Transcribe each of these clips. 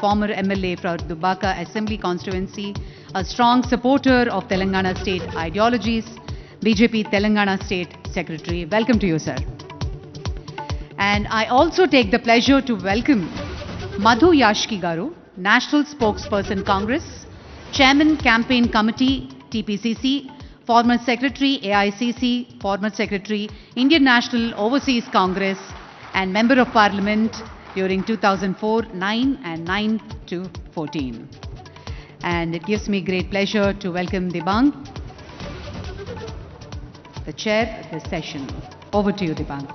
former MLA from Dubaka Assembly Constituency, a strong supporter of Telangana state ideologies, BJP Telangana State Secretary. Welcome to you, sir. And I also take the pleasure to welcome Madhu Yashki Garu, National Spokesperson Congress, Chairman Campaign Committee, TPCC, former Secretary AICC, former Secretary Indian National Overseas Congress, and Member of Parliament during 2004-9 and 9-14. And it gives me great pleasure to welcome Dibang, the chair of this session. Over to you, Dibang.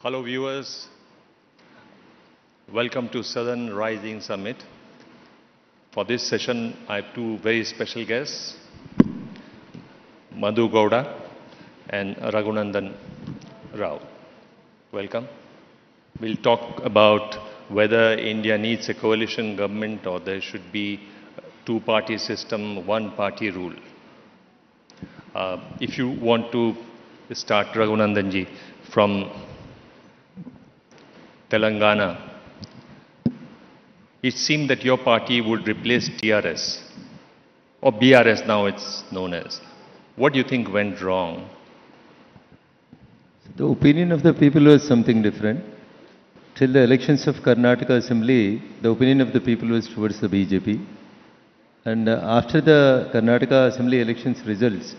Hello viewers, welcome to Southern Rising Summit. For this session, I have two very special guests, Madhu Gowda and Raghunandan Rao. Welcome. We'll talk about whether India needs a coalition government or there should be a two-party system, one-party rule. If you want to start, Raghunandanji, from Telangana, it seemed that your party would replace TRS, or BRS now it's known as. What do you think went wrong? The opinion of the people was something different. Till the elections of Karnataka Assembly, the opinion of the people was towards the BJP. And after the Karnataka Assembly elections results,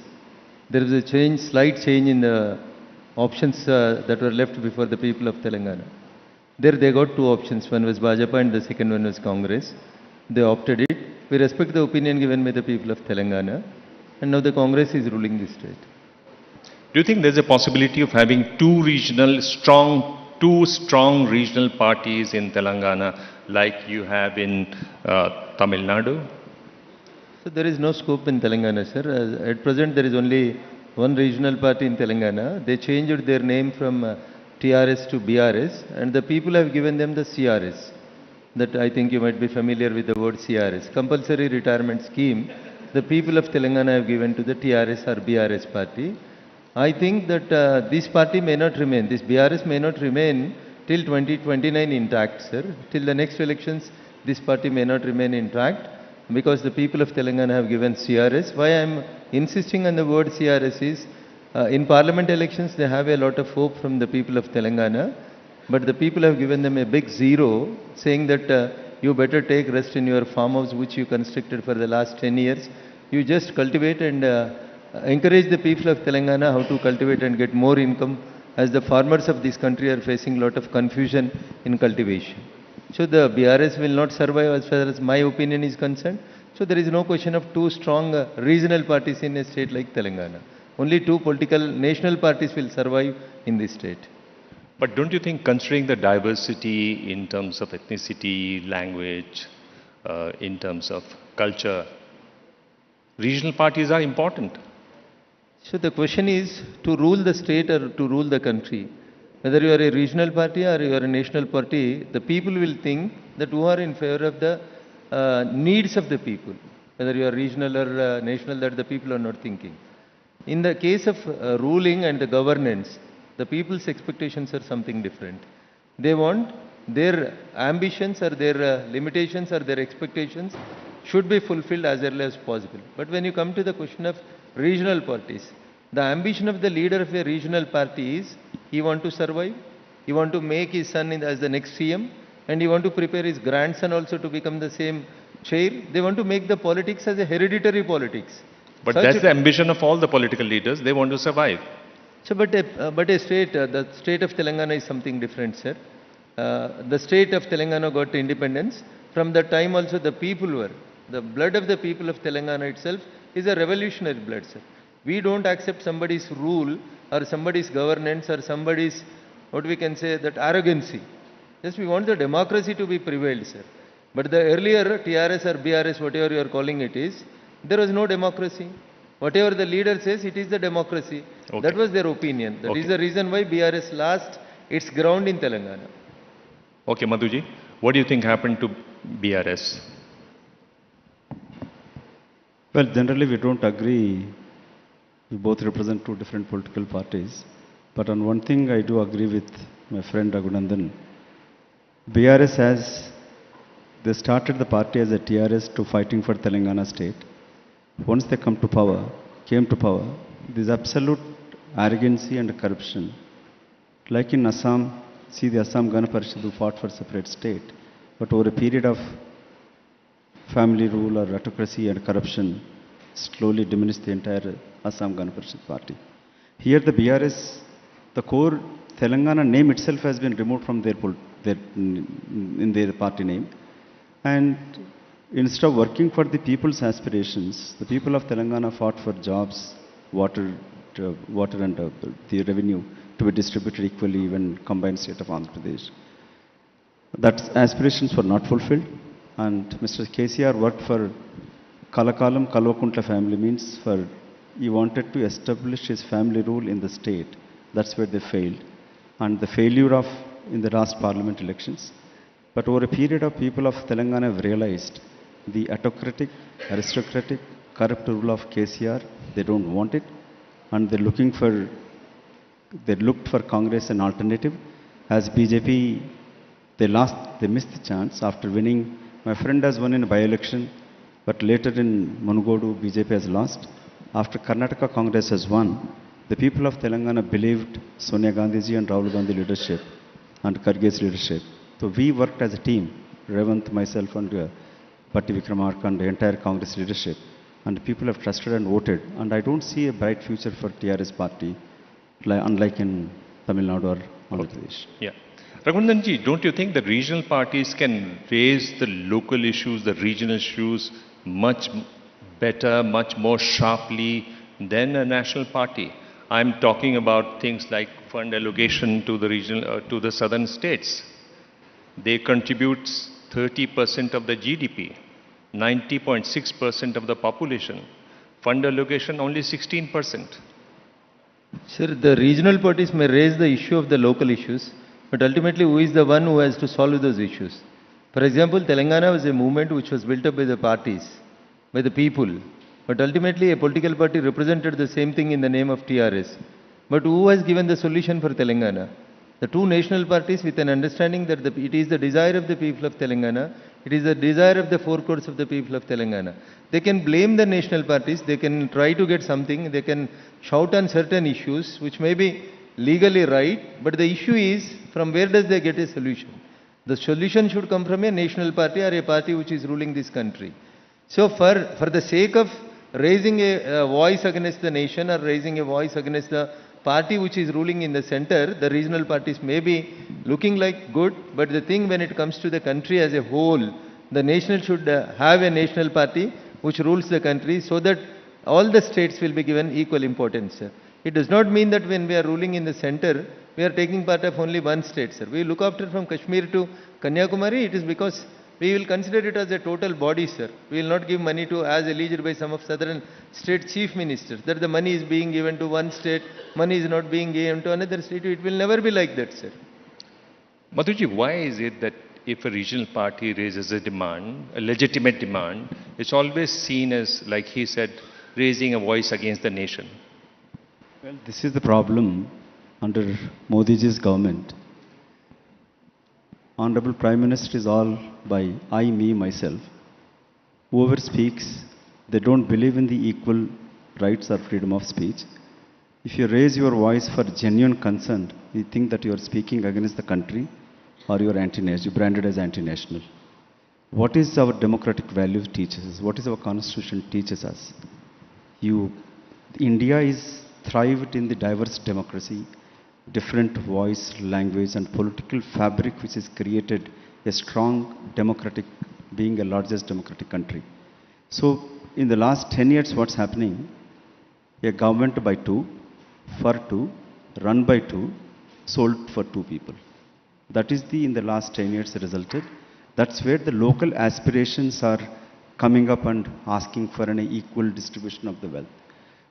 there was a change, slight change in the options that were left before the people of Telangana. There they got two options. One was Bajapa and the second one was Congress. They opted it. We respect the opinion given by the people of Telangana. And now the Congress is ruling the state. Do you think there's a possibility of having two strong regional parties in Telangana like you have in Tamil Nadu? So there is no scope in Telangana, sir. At present there is only one regional party in Telangana. They changed their name from TRS to BRS, and the people have given them the CRS. That I think you might be familiar with the word CRS. Compulsory Retirement Scheme, the people of Telangana have given to the TRS or BRS party. I think that this party may not remain, this BRS may not remain till 2029 intact, sir. Till the next elections, this party may not remain intact because the people of Telangana have given CRS. Why I am insisting on the word CRS is, in parliament elections, they have a lot of hope from the people of Telangana, but the people have given them a big zero, saying that you better take rest in your farmhouse, which you constructed for the last 10 years. You just cultivate and encourage the people of Telangana how to cultivate and get more income, as the farmers of this country are facing a lot of confusion in cultivation. So the BRS will not survive as far as my opinion is concerned. So there is no question of two strong regional parties in a state like Telangana. Only two political national parties will survive in this state. But don't you think, considering the diversity in terms of ethnicity, language, in terms of culture, regional parties are important? So the question is to rule the state or to rule the country. Whether you are a regional party or you are a national party, the people will think that who are in favor of the needs of the people. Whether you are regional or national, that the people are not thinking. In the case of ruling and the governance, the people's expectations are something different. They want their ambitions or their limitations or their expectations should be fulfilled as early as possible. But when you come to the question of regional parties, the ambition of the leader of a regional party is he want to survive, he want to make his son as the next CM, and he want to prepare his grandson also to become the same chair. They want to make the politics as a hereditary politics. But that's the ambition of all the political leaders. They want to survive. So, but a state, the state of Telangana is something different, sir. the state of Telangana got independence. From that time also the people were, the blood of the people of Telangana itself is a revolutionary blood, sir. We don't accept somebody's rule or somebody's governance or somebody's, what we can say, that arrogancy. Yes, we want the democracy to be prevailed, sir. But the earlier TRS or BRS, whatever you are calling it is, there was no democracy. Whatever the leader says, it is the democracy. Okay. That was their opinion. That is the reason why BRS lost its ground in Telangana. Okay, Madhuji, what do you think happened to BRS? Well, generally we don't agree. We both represent two different political parties. But on one thing I do agree with my friend Raghunandan. BRS they started the party as a TRS to fighting for Telangana state. Once they came to power, there's absolute arrogancy and corruption. Like in Assam, see the Assam Gana Parishad who fought for separate state. But over a period of family rule or autocracy and corruption, slowly diminished the entire Assam Gana Parishad party. Here the BRS, the core Telangana name itself has been removed from their party name. And instead of working for the people's aspirations, the people of Telangana fought for jobs, water and the revenue to be distributed equally when combined state of Andhra Pradesh. That aspirations were not fulfilled, and Mr. KCR worked for Kalakalam Kalvakuntla family, means for he wanted to establish his family rule in the state. That's where they failed, and the failure of in the last parliament elections. But over a period of people of Telangana have realized the autocratic, aristocratic, corrupt rule of KCR, they don't want it, and they looked for Congress an alternative. As BJP, they missed the chance after winning. My friend has won in a by-election, but later in Munugodu, BJP has lost. After Karnataka Congress has won, the people of Telangana believed Sonia Gandhiji and Rahul Gandhi leadership and Kharge's leadership. So we worked as a team, Revant, myself and Patti Vikramarka and the entire Congress leadership. And people have trusted and voted. And I don't see a bright future for TRS party, unlike in Tamil Nadu or Andhra Pradesh. Yeah. Raghunandanji, don't you think the regional parties can raise the local issues, the regional issues much better, much more sharply than a national party? I'm talking about things like fund allocation to the regional, to the southern states. They contribute 30% of the GDP, 90.6% of the population. Fund allocation only 16%. Sir, the regional parties may raise the issue of the local issues, but ultimately who is the one who has to solve those issues? For example, Telangana was a movement which was built up by the parties, by the people. But ultimately a political party represented the same thing in the name of TRS. But who has given the solution for Telangana? The two national parties with an understanding that it is the desire of the people of Telangana, it is the desire of the four crores of the people of Telangana. They can blame the national parties, they can try to get something, they can shout on certain issues which may be legally right, but the issue is from where does they get a solution? The solution should come from a national party or a party which is ruling this country. So for the sake of raising a voice against the nation or raising a voice against the party which is ruling in the center, the regional parties may be looking like good, but the thing when it comes to the country as a whole, the nation should have a national party which rules the country so that all the states will be given equal importance, sir. It does not mean that when we are ruling in the center, we are taking part of only one state, sir. We look after from Kashmir to Kanyakumari, it is because we will consider it as a total body, sir. We will not give money to, as alleged by some of southern state chief ministers, that the money is being given to one state, money is not being given to another state. It will never be like that, sir. Madhuji, why is it that if a regional party raises a demand, a legitimate demand, it's always seen as, like he said, raising a voice against the nation? Well, this is the problem under Modiji's government. Honorable Prime Minister is all by I, me, myself. Whoever speaks, they don't believe in the equal rights or freedom of speech. If you raise your voice for genuine concern, you think that you are speaking against the country or you are anti-national, you branded as anti-national. What is our democratic values teaches us? What is our constitution teaches us? India is thrived in the diverse democracy. different voice, language, and political fabric which is created a strong democratic, being a largest democratic country. So in the last 10 years, what's happening? A government by two, for two, run by two, sold for two people. That is in the last 10 years resulted. That's where the local aspirations are coming up and asking for an equal distribution of the wealth.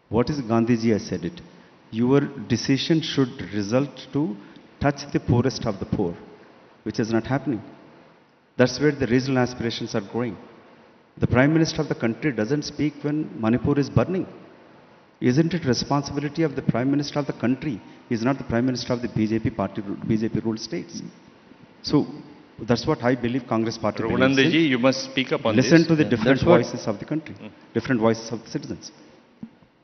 What is Gandhiji has said it? Your decision should result to touch the poorest of the poor, which is not happening. That's where the regional aspirations are growing. The Prime Minister of the country doesn't speak when Manipur is burning. Isn't it responsibility of the Prime Minister of the country? He's not the Prime Minister of the BJP party, BJP ruled states. So that's what I believe Congress party believes in. Raghunandanji, you must speak up on Listen this. to the different That's what- voices of the country, different voices of the citizens.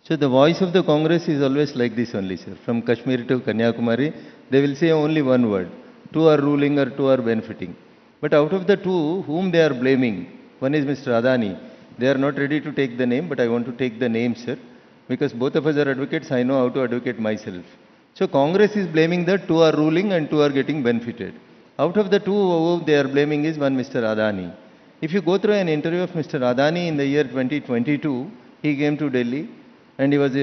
So the voice of the Congress is always like this only, sir. From Kashmir to Kanyakumari, they will say only one word. Two are ruling or two are benefiting. But out of the two, whom they are blaming, one is Mr. Adani. They are not ready to take the name, but I want to take the name, sir. Because both of us are advocates, I know how to advocate myself. So Congress is blaming that two are ruling and two are getting benefited. Out of the two, who they are blaming is one Mr. Adani. If you go through an interview of Mr. Adani in the year 2022, he came to Delhi and he was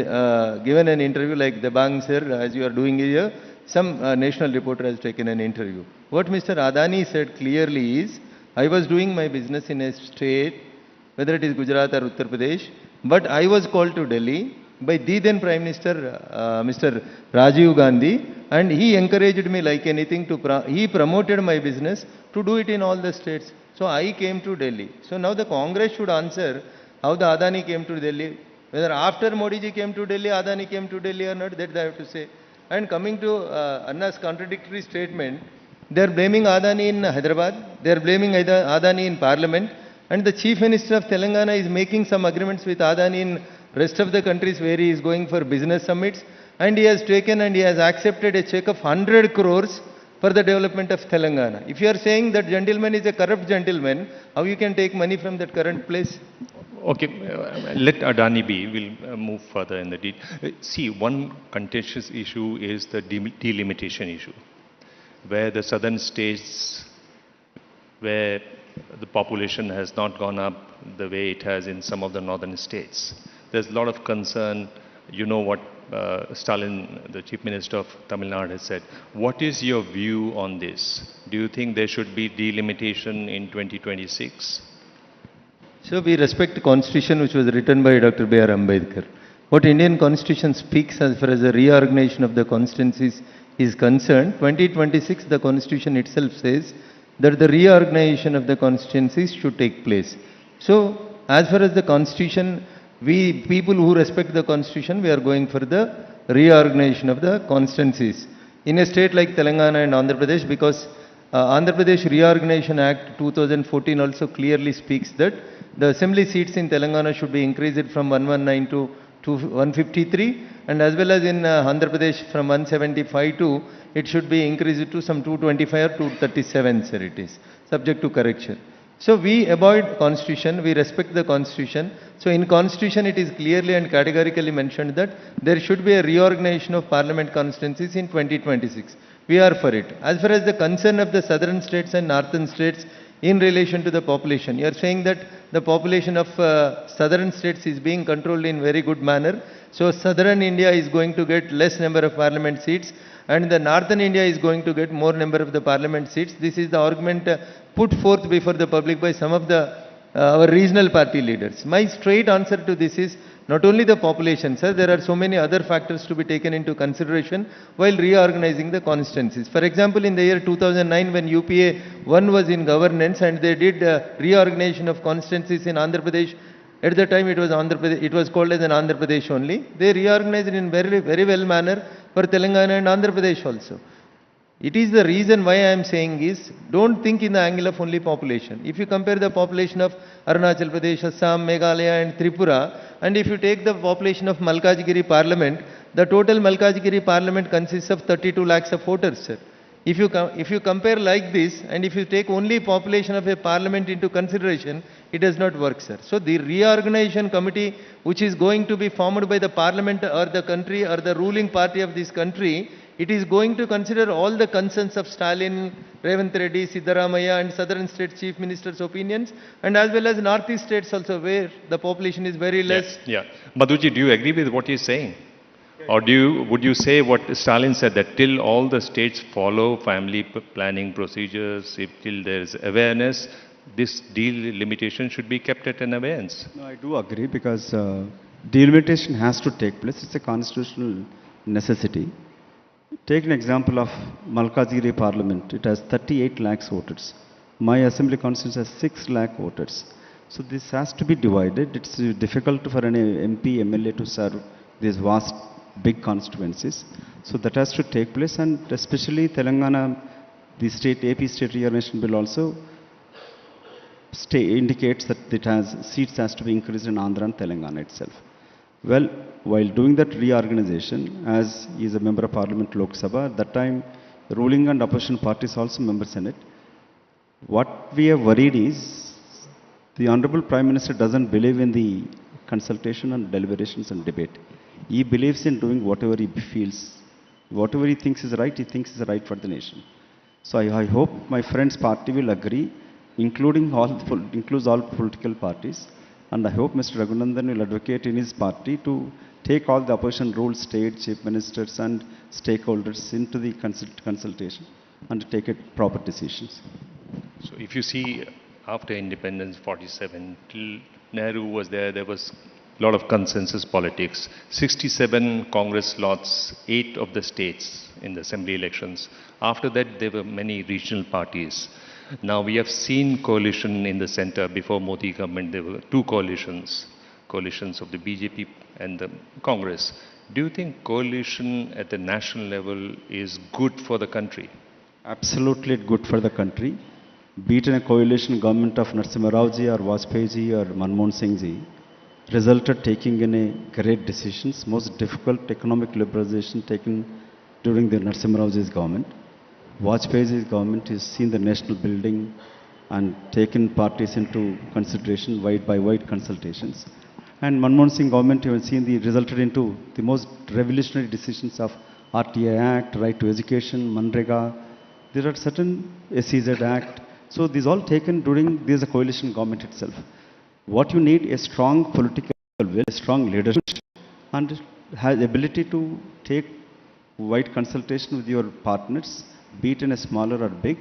given an interview like the Bang sir, as you are doing here, some national reporter has taken an interview. What Mr. Adani said clearly is, I was doing my business in a state, whether it is Gujarat or Uttar Pradesh, but I was called to Delhi by the then Prime Minister, Mr. Rajiv Gandhi, and he encouraged me like anything to, he promoted my business to do it in all the states. So I came to Delhi. So now the Congress should answer how the Adani came to Delhi. Whether after Modi ji came to Delhi, Adani came to Delhi or not, that they have to say. And coming to Anna's contradictory statement, they are blaming Adani in Hyderabad, they are blaming Adani in Parliament, and the Chief Minister of Telangana is making some agreements with Adani in rest of the countries where he is going for business summits, and he has taken and he has accepted a check of 100 crores for the development of Telangana. If you are saying that gentleman is a corrupt gentleman, how you can take money from that current place? Okay, let Adani be. We'll move further in the detail. See, one contentious issue is the delimitation issue, where the southern states, where the population has not gone up the way it has in some of the northern states. There's a lot of concern. You know what Stalin, the Chief Minister of Tamil Nadu, has said. What is your view on this? Do you think there should be delimitation in 2026? So we respect the constitution which was written by Dr. B.R. Ambedkar. What Indian constitution speaks as far as the reorganization of the constituencies is concerned, 2026 the constitution itself says that the reorganization of the constituencies should take place. So as far as the constitution, we people who respect the constitution, we are going for the reorganization of the constituencies. In a state like Telangana and Andhra Pradesh, because Andhra Pradesh Reorganization Act 2014 also clearly speaks that the assembly seats in Telangana should be increased from 119 to 153, and as well as in Andhra Pradesh from 175 to, it should be increased to some 225 or 237, sir, it is, subject to correction. So we avoid constitution, we respect the constitution. So in constitution it is clearly and categorically mentioned that there should be a reorganization of parliament constituencies in 2026. We are for it. As far as the concern of the southern states and northern states in relation to the population, you are saying that the population of southern states is being controlled in very good manner. So southern India is going to get less number of parliament seats, and the northern India is going to get more number of the parliament seats. This is the argument put forth before the public by some of the our regional party leaders. My straight answer to this is not only the population, sir, there are so many other factors to be taken into consideration while reorganizing the constituencies. For example, in the year 2009 when UPA 1 was in governance and they did reorganization of constituencies in Andhra Pradesh, at the time it was Andhra Pradesh, it was called as an Andhra Pradesh only. They reorganized in very well manner for Telangana and Andhra Pradesh also. It is the reason why I am saying is, don't think in the angle of only population. If you compare the population of Arunachal Pradesh, Assam, Meghalaya and Tripura, and if you take the population of Malkajgiri Parliament, the total Malkajgiri Parliament consists of 32 lakhs of voters, sir. If you compare like this, and if you take only population of a parliament into consideration, it does not work, sir. So the reorganization committee, which is going to be formed by the parliament or the country or the ruling party of this country, it is going to consider all the concerns of Stalin, Revanth Reddy, Siddaramaiah and southern state chief ministers' opinions, and as well as northeast states also, where the population is very less. Yeah. Madhuji, do you agree with what he's saying? Or would you say what Stalin said, that till all the states follow family planning procedures, if till there is awareness, this delimitation should be kept at an abeyance? No, I do agree because delimitation has to take place. It's a constitutional necessity. Take an example of Malkajgiri Parliament. It has 38 lakhs voters. My assembly constituency has 6 lakh voters. So this has to be divided. It's difficult for an MP, MLA to serve these vast, big constituencies. So that has to take place, and especially Telangana, the state, AP state reorganization bill also indicates that it has seats has to be increased in Andhra and Telangana itself. Well, while doing that reorganization, as he is a member of Parliament Lok Sabha, at that time ruling and opposition parties also members in it. What we are worried is the Honorable Prime Minister doesn't believe in the consultation and deliberations and debate. He believes in doing whatever he feels, whatever he thinks is right, he thinks is right for the nation. So I hope my friend's party will agree, includes all political parties, and I hope Mr. Raghunandan will advocate in his party to take all the opposition rules, state, chief ministers and stakeholders into the consultation and to take proper decisions. So if you see, after independence 47, till Nehru was there, there was a lot of consensus politics. 67 Congress slots, 8 of the states in the assembly elections. After that, there were many regional parties. Now we have seen coalition in the center. Before Modi government, there were 2 coalitions of the BJP and the Congress. Do you think coalition at the national level is good for the country? Absolutely good for the country. Be it in a coalition government of Narasimha Rao ji or Vajpayee ji or Manmohan Singh ji, resulted taking in a great decisions, most difficult economic liberalization taken during the Narasimha Rao ji's government. Vajpayee ji's government has seen the national building and taken parties into consideration by wide consultations. And Manmohan Singh government have seen resulted into the most revolutionary decisions of RTI Act, Right to Education, Manrega. There are certain SEZ Act. So these all taken during this coalition government itself. What you need is strong political will, strong leadership, and has ability to take wide consultation with your partners, be it in a smaller or big,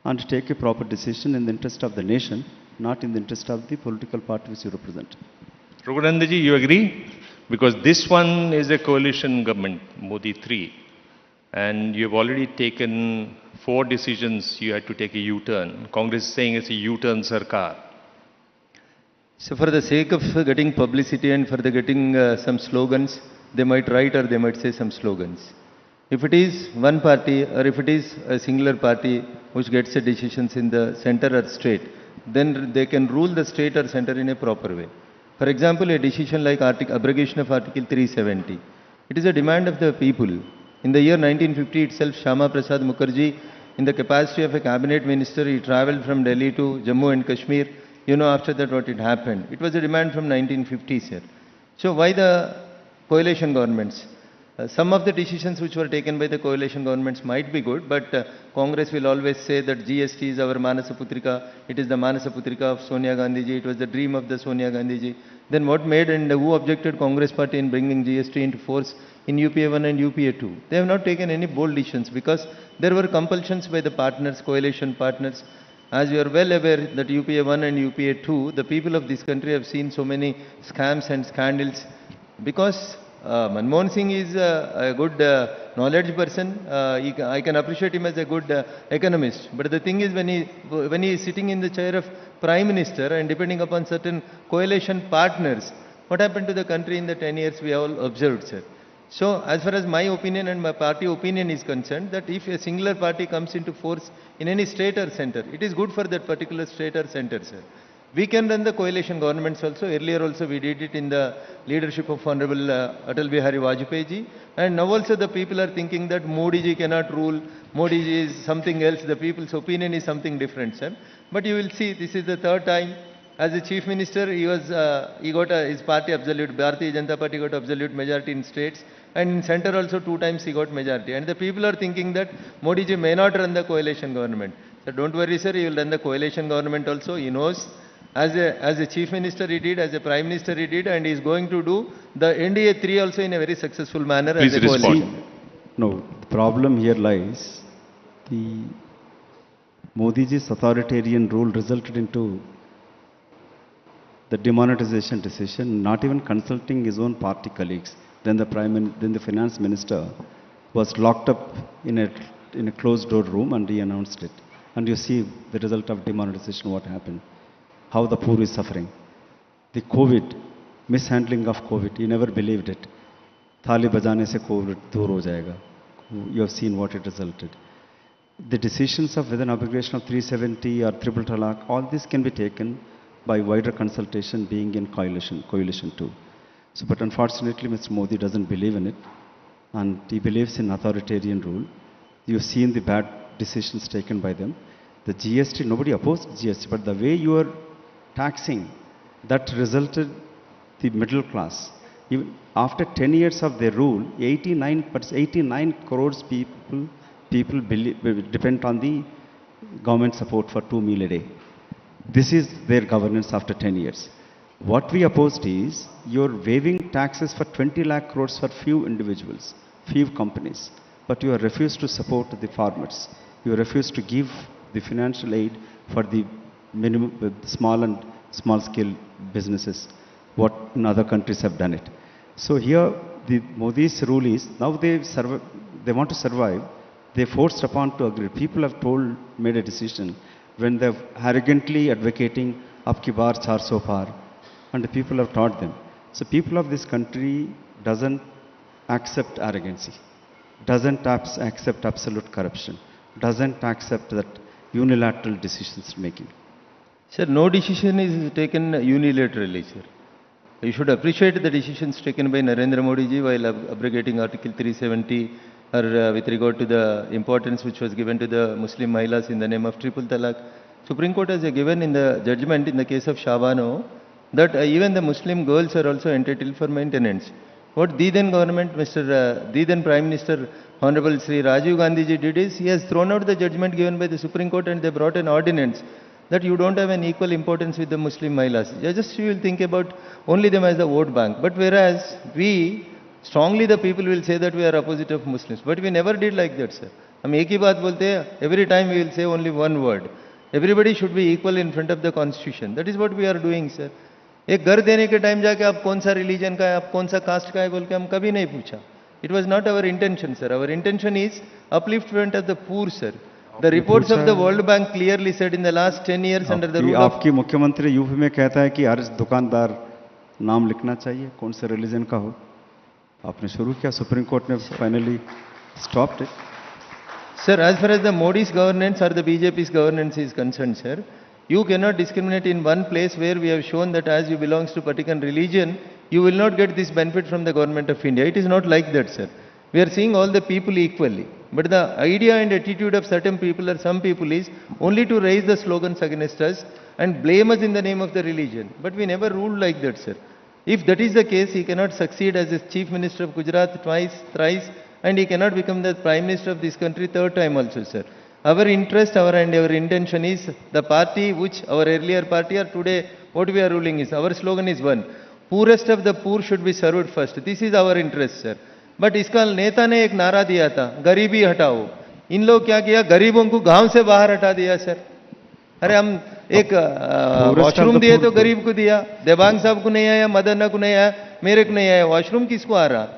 and take a proper decision in the interest of the nation, not in the interest of the political party which you represent. Raghunandanji, you agree? Because this one is a coalition government, Modi 3, and you've already taken 4 decisions. You had to take a U-turn. Congress is saying it's a U-turn Sarkar. So for the sake of getting publicity and for the getting some slogans, they might write or they might say some slogans. If it is one party or if it is a singular party which gets the decisions in the center or state, then they can rule the state or center in a proper way. For example, a decision like abrogation of Article 370. It is a demand of the people. In the year 1950 itself, Shyama Prasad Mukherjee, in the capacity of a cabinet minister, he travelled from Delhi to Jammu and Kashmir. You know after that what it happened. It was a demand from 1950s here. So why the coalition governments? Some of the decisions which were taken by the coalition governments might be good, but Congress will always say that GST is our Manasaputrika. It is the Manasaputrika of Sonia Gandhi ji. It was the dream of the Sonia Gandhi ji. Then what made and who objected Congress party in bringing GST into force in UPA 1 and UPA 2? They have not taken any bold decisions because there were compulsions by the partners, coalition partners. As you are well aware that UPA 1 and UPA 2, the people of this country have seen so many scams and scandals because Manmohan Singh is a good knowledge person. I can appreciate him as a good economist. But the thing is when he is sitting in the chair of Prime Minister and depending upon certain coalition partners, what happened to the country in the 10 years we all observed, sir. So as far as my opinion and my party opinion is concerned, that if a singular party comes into force in any state or center, it is good for that particular state or center, sir. We can run the coalition governments also. Earlier also we did it in the leadership of Honorable Atal Bihari Vajpayee ji. And now also the people are thinking that Modi ji cannot rule. Modi ji is something else. The people's opinion is something different, sir. But you will see this is the 3rd time. As a chief minister, he got his party absolute, Bharatiya Janata Party got absolute majority in states. and in center also 2 times he got majority. And the people are thinking that Modi ji may not run the coalition government. So don't worry, sir, he will run the coalition government also. He knows as a chief minister he did, as a prime minister he did, and he is going to do the NDA 3 also in a very successful manner Please as a respond. coalition. No, the problem here lies, the Modi ji's authoritarian rule resulted into the demonetization decision, not even consulting his own party colleagues. Then the finance minister was locked up in a closed door room and he announced it. And you see the result of demonetization, what happened, how the poor is suffering. The COVID, mishandling of COVID, he never believed it. Thali bajane se COVID dur ho jayega. You have seen what it resulted. The decisions of whether an abrogation of 370 or triple talaq, all this can be taken by wider consultation being in coalition too. So, but unfortunately, Mr. Modi doesn't believe in it, and he believes in authoritarian rule. You've seen the bad decisions taken by them. The GST, nobody opposed GST, but the way you are taxing, that resulted the middle class. Even after 10 years of their rule, 89 crores people depend on the government support for 2 meal a day. This is their governance after 10 years. What we opposed is you're waiving taxes for 20 lakh crores for few individuals, few companies, but you have refused to support the farmers. You refused to give the financial aid for the minimum, small scale businesses, what in other countries have done it. So here the Modi's rule is, now they want to survive, they forced upon to agree. People have made a decision when they're arrogantly advocating up ki bar 400 par, and the people have taught them. So people of this country doesn't accept arrogancy, doesn't accept absolute corruption, doesn't accept that unilateral decisions making. Sir, no decision is taken unilaterally, sir. You should appreciate the decisions taken by Narendra Modi ji while abrogating Article 370 or with regard to the importance which was given to the Muslim Mahilas in the name of triple talaq. Supreme Court has given in the judgment in the case of Shabano that even the Muslim girls are also entitled for maintenance. What the then government, the then Prime Minister Honorable Sri Rajiv Gandhi ji did is he has thrown out the judgment given by the Supreme Court and they brought an ordinance that you don't have an equal importance with the Muslim Mahilas. Just you will think about only them as the vote bank. But whereas we, strongly the people will say that we are opposite of Muslims. But we never did like that, sir. हम एक ही बात बोलते हैं, every time we will say only one word. Everybody should be equal in front of the constitution. That is what we are doing, sir. एक घर देने के time जाके आप कौन सा रिलीजन का है, आप कौन सा कास्ट का है बोल के हम कभी नहीं पूछा. It was not our intention, sir. Our intention is upliftment of the poor, sir. The reports of the World Bank clearly said in the last 10 years under the rule of... आपकी मुख्यमंत्री यूपी में कहता है कि हर दुकानदार नाम लिखना चाहिए, कौन से रिलीजन का हो. आपने शुरू किया, सुप्रीम कोर्ट ने finally stopped it. Sir, as far as the Modi's governance or the BJP's governance is concerned, sir, you cannot discriminate in one place where we have shown that as you belongs to particular religion, you will not get this benefit from the government of India. It is not like that, sir. We are seeing all the people equally. But the idea and attitude of certain people or some people is only to raise the slogans against us and blame us in the name of the religion. But we never ruled like that, sir. If that is the case, he cannot succeed as a chief minister of Gujarat twice, thrice, and he cannot become the prime minister of this country third time also, sir. Our interest, our intention is the party which our earlier party or today what we are ruling is, our slogan is one. Poorest of the poor should be served first. This is our interest, sir. But इसका नेता ने एक नारा दिया था, गरीबी हटाओ. इन लोग क्या किया, गरीबों को गांव से बाहर हटा दिया, सर. अरे हम एक वॉशरूम दिए तो गरीब को दिया, देवांग साहब को नहीं आया, मदन को नहीं आया, मेरे को नहीं आया. वॉशरूम किसको आ रहा?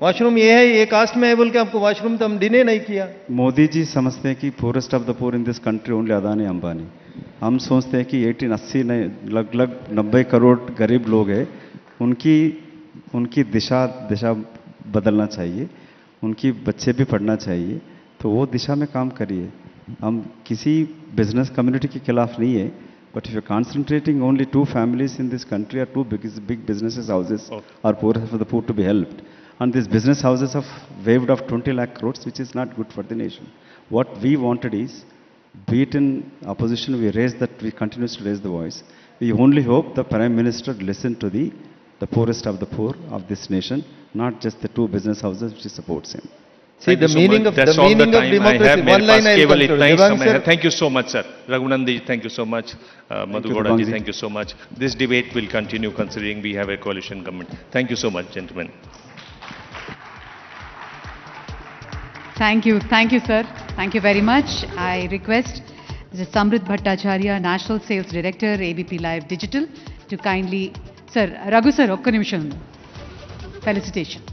वॉशरूम ये है, ये कास्ट में है बोल के आपको वॉशरूम तो हम डिने नहीं किया. मोदी जी समझते हैं कि poorest of the poor in this country only Adani Ambani. हम सोचते हैं कि 80 लगभग 90 करोड़ गरीब लोग हैं, उनकी दिशा बदलना चाहिए, उनकी बच्चे भी पढ़ना चाहिए, तो वो दिशा में काम करिए. हम किसी बिजनेस कम्युनिटी के खिलाफ नहीं है, but if you concentrating only 2 families in this country or 2 big businesses houses are poor for the poor to be helped, and these business houses have waived off 20 lakh crores, which is not good for the nation. What we wanted is, be it in opposition, we continue to raise the voice. We only hope the Prime Minister listen to the the poorest of the poor of this nation, not just the two business houses which supports him. See, Thank you the so meaning much. of That's the all the meaning of time I have. democracy. मेरे One line pass I will केवल conclude. इतना ही Devang समय है. sir, Thank you so much, sir. Raghunandan ji, thank you so much. Madhu Gowda ji, Devang ji. thank you so much. This debate will continue considering we have a coalition government. Thank you so much, gentlemen. Thank you, sir. Thank you very much. I request Mr. Samrit Bhattacharya, National Sales Director, ABP Live Digital, to kindly, sir, Raghu sir, ఒక్క నిమిషం. Felicitations.